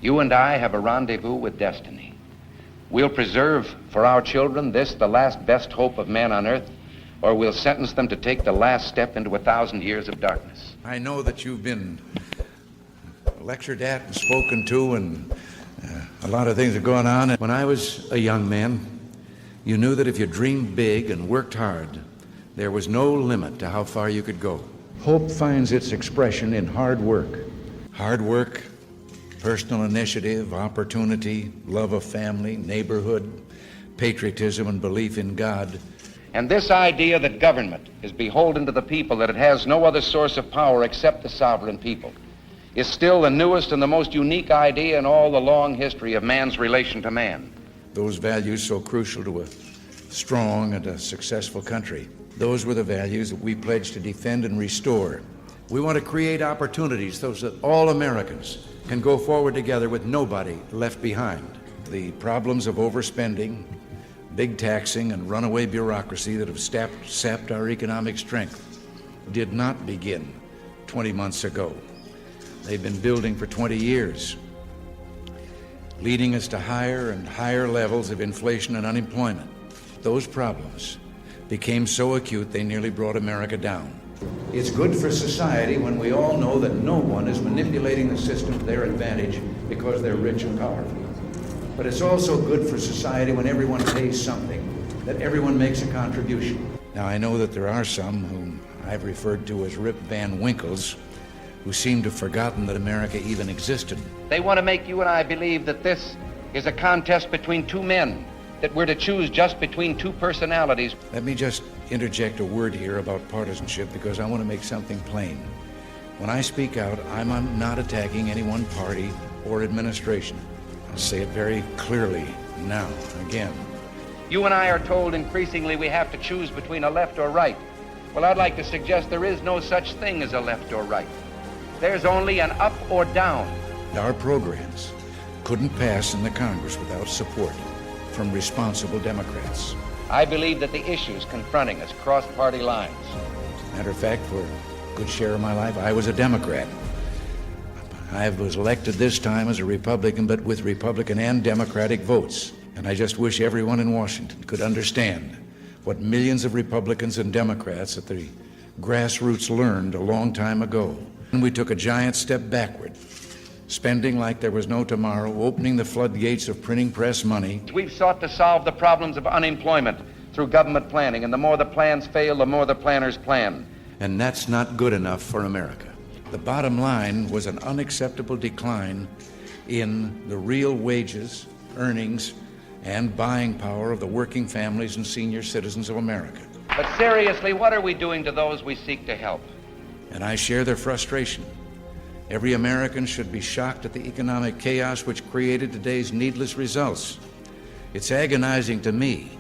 You and I have a rendezvous with destiny. We'll preserve for our children this, the last best hope of man on earth, or we'll sentence them to take the last step into 1,000 years of darkness. I know that you've been lectured at and spoken to, and a lot of things are going on. When I was a young man, you knew that if you dreamed big and worked hard, there was no limit to how far you could go. Hope finds its expression in hard work. Hard work, personal initiative, opportunity, love of family, neighborhood, patriotism, and belief in God. And this idea that government is beholden to the people, that it has no other source of power except the sovereign people, is still the newest and the most unique idea in all the long history of man's relation to man. Those values so crucial to a strong and a successful country. Those were the values that we pledged to defend and restore. We want to create opportunities so that all Americans can go forward together with nobody left behind. The problems of overspending, big taxing, and runaway bureaucracy that have sapped our economic strength did not begin 20 months ago. They've been building for 20 years, leading us to higher and higher levels of inflation and unemployment. Those problems became so acute they nearly brought America down. It's good for society when we all know that no one is manipulating the system to their advantage because they're rich and powerful. But it's also good for society when everyone pays something, that everyone makes a contribution. Now, I know that there are some whom I've referred to as Rip Van Winkles who seem to have forgotten that America even existed. They want to make you and I believe that this is a contest between two men, that we're to choose just between two personalities. Let me just interject a word here about partisanship, because I want to make something plain. When I speak out, I'm not attacking any one party or administration. I'll say it very clearly now, again. You and I are told increasingly we have to choose between a left or right. Well, I'd like to suggest there is no such thing as a left or right. There's only an up or down. Our programs couldn't pass in the Congress without support from responsible Democrats. I believe that the issues confronting us cross party lines. Matter of fact, for a good share of my life, I was a Democrat. I was elected this time as a Republican, but with Republican and Democratic votes. And I just wish everyone in Washington could understand what millions of Republicans and Democrats at the grassroots learned a long time ago. And we took a giant step backward, spending like there was no tomorrow, opening the floodgates of printing press money. We've sought to solve the problems of unemployment through government planning, and the more the plans fail, the more the planners plan. And that's not good enough for America. The bottom line was an unacceptable decline in the real wages, earnings, and buying power of the working families and senior citizens of America. But seriously, what are we doing to those we seek to help? And I share their frustration. Every American should be shocked at the economic chaos which created today's needless results. It's agonizing to me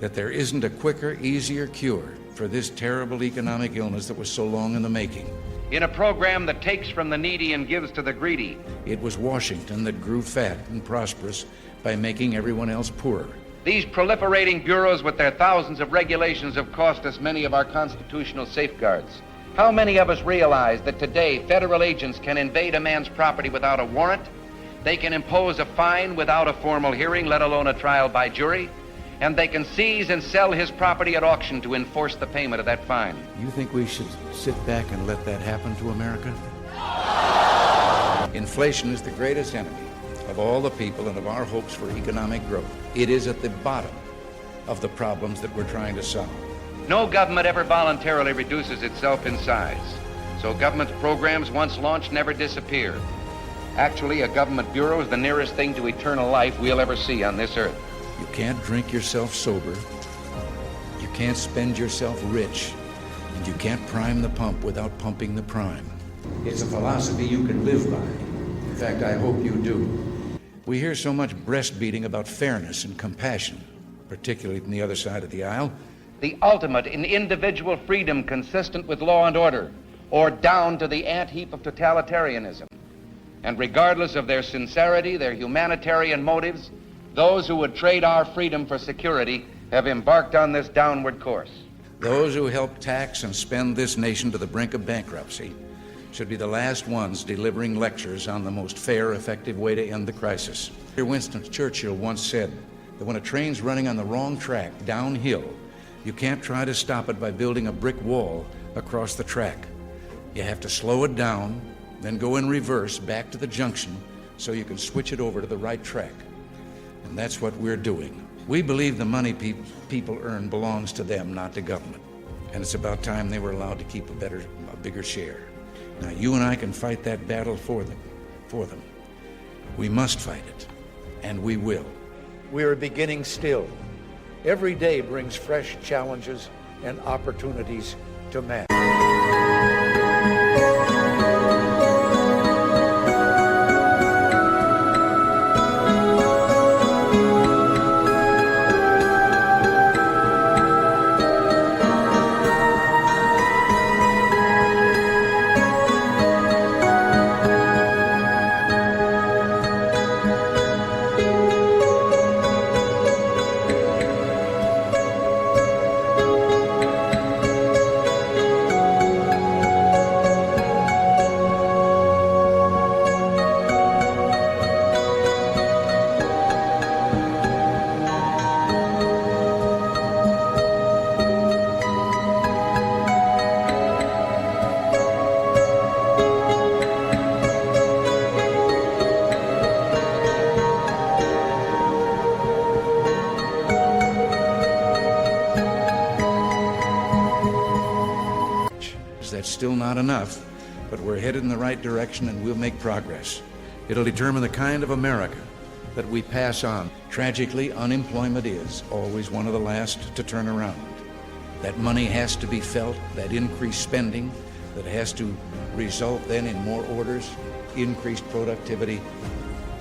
that there isn't a quicker, easier cure for this terrible economic illness that was so long in the making. In a program that takes from the needy and gives to the greedy. It was Washington that grew fat and prosperous by making everyone else poorer. These proliferating bureaus with their thousands of regulations have cost us many of our constitutional safeguards. How many of us realize that today federal agents can invade a man's property without a warrant? They can impose a fine without a formal hearing, let alone a trial by jury, and they can seize and sell his property at auction to enforce the payment of that fine. You think we should sit back and let that happen to America? Inflation is the greatest enemy of all the people and of our hopes for economic growth. It is at the bottom of the problems that we're trying to solve. No government ever voluntarily reduces itself in size, so government programs once launched never disappear. Actually, a government bureau is the nearest thing to eternal life we'll ever see on this earth. You can't drink yourself sober, you can't spend yourself rich, and you can't prime the pump without pumping the prime. It's a philosophy you can live by. In fact, I hope you do. We hear so much breastbeating about fairness and compassion, particularly from the other side of the aisle. The ultimate in individual freedom consistent with law and order, or down to the ant heap of totalitarianism. And regardless of their sincerity, their humanitarian motives, those who would trade our freedom for security have embarked on this downward course. Those who help tax and spend this nation to the brink of bankruptcy should be the last ones delivering lectures on the most fair, effective way to end the crisis. Winston Churchill once said that when a train's running on the wrong track downhill, you can't try to stop it by building a brick wall across the track. You have to slow it down, then go in reverse back to the junction so you can switch it over to the right track. And that's what we're doing. We believe the money people earn belongs to them, not to government. And it's about time they were allowed to keep a bigger share. Now, you and I can fight that battle for them. We must fight it, and we will. We are beginning still. Every day brings fresh challenges and opportunities to man. That's still not enough, but we're headed in the right direction and we'll make progress. It'll determine the kind of America that we pass on. Tragically, unemployment is always one of the last to turn around. That money has to be felt, that increased spending, that has to result then in more orders, increased productivity,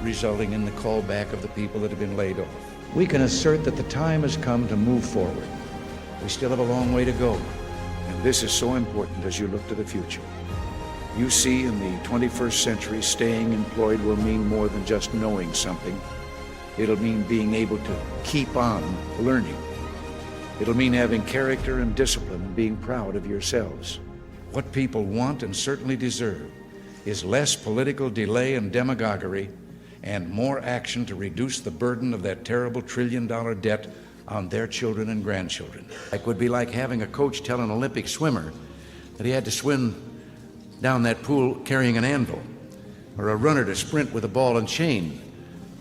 resulting in the callback of the people that have been laid off. We can assert that the time has come to move forward. We still have a long way to go. And this is so important as you look to the future. You see, in the 21st century, staying employed will mean more than just knowing something. It'll mean being able to keep on learning. It'll mean having character and discipline and being proud of yourselves. What people want and certainly deserve is less political delay and demagoguery and more action to reduce the burden of that terrible trillion-dollar debt on their children and grandchildren. It would be like having a coach tell an Olympic swimmer that he had to swim down that pool carrying an anvil, or a runner to sprint with a ball and chain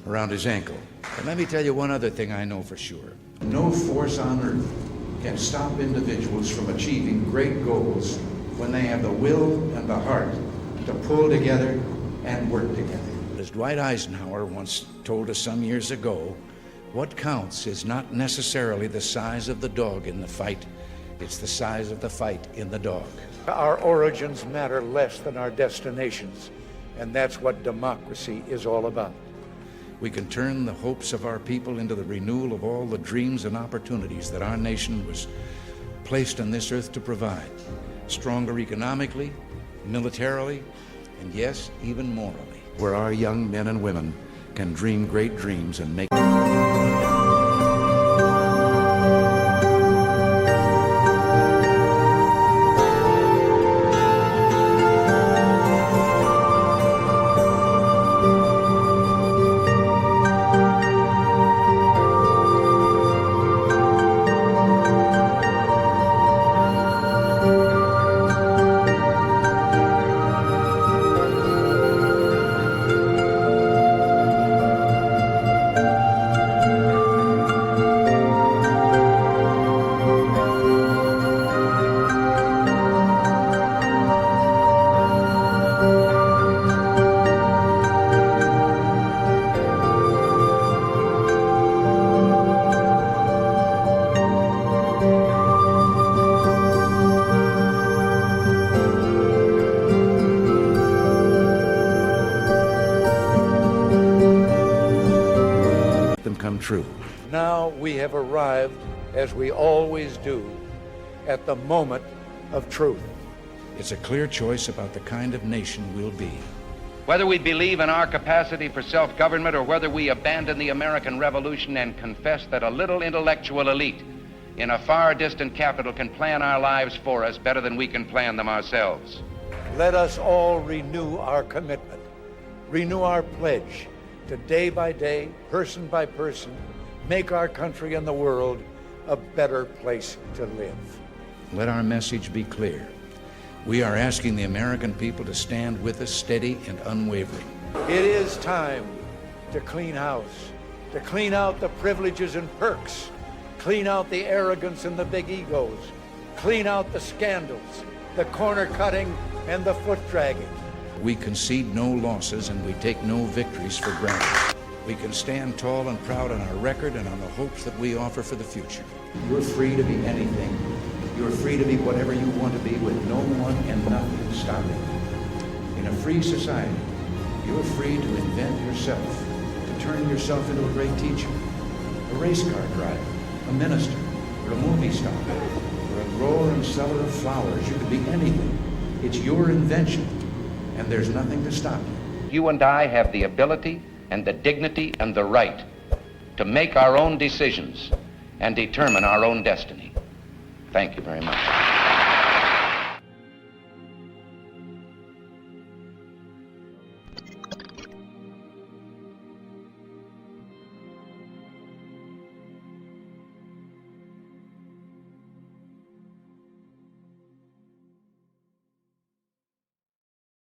around his ankle. And let me tell you one other thing I know for sure. No force on earth can stop individuals from achieving great goals when they have the will and the heart to pull together and work together. As Dwight Eisenhower once told us some years ago, what counts is not necessarily the size of the dog in the fight, it's the size of the fight in the dog. Our origins matter less than our destinations, and that's what democracy is all about. We can turn the hopes of our people into the renewal of all the dreams and opportunities that our nation was placed on this earth to provide. Stronger economically, militarily, and yes, even morally. Where our young men and women can dream great dreams and make come true. Now we have arrived, as we always do, at the moment of truth. It's a clear choice about the kind of nation we'll be. Whether we believe in our capacity for self-government or whether we abandon the American Revolution and confess that a little intellectual elite in a far distant capital can plan our lives for us better than we can plan them ourselves. Let us all renew our commitment, renew our pledge to day by day, person by person, make our country and the world a better place to live. Let our message be clear. We are asking the American people to stand with us, steady and unwavering. It is time to clean house, to clean out the privileges and perks, clean out the arrogance and the big egos, clean out the scandals, the corner cutting and the foot dragging. We concede no losses and we take no victories for granted. We can stand tall and proud on our record and on the hopes that we offer for the future. You're free to be anything. You're free to be whatever you want to be with no one and nothing stopping. In a free society, you're free to invent yourself, to turn yourself into a great teacher, a race car driver, a minister, or a movie star, or a grower and seller of flowers. You could be anything. It's your invention, and there's nothing to stop you. You and I have the ability and the dignity and the right to make our own decisions and determine our own destiny. Thank you very much.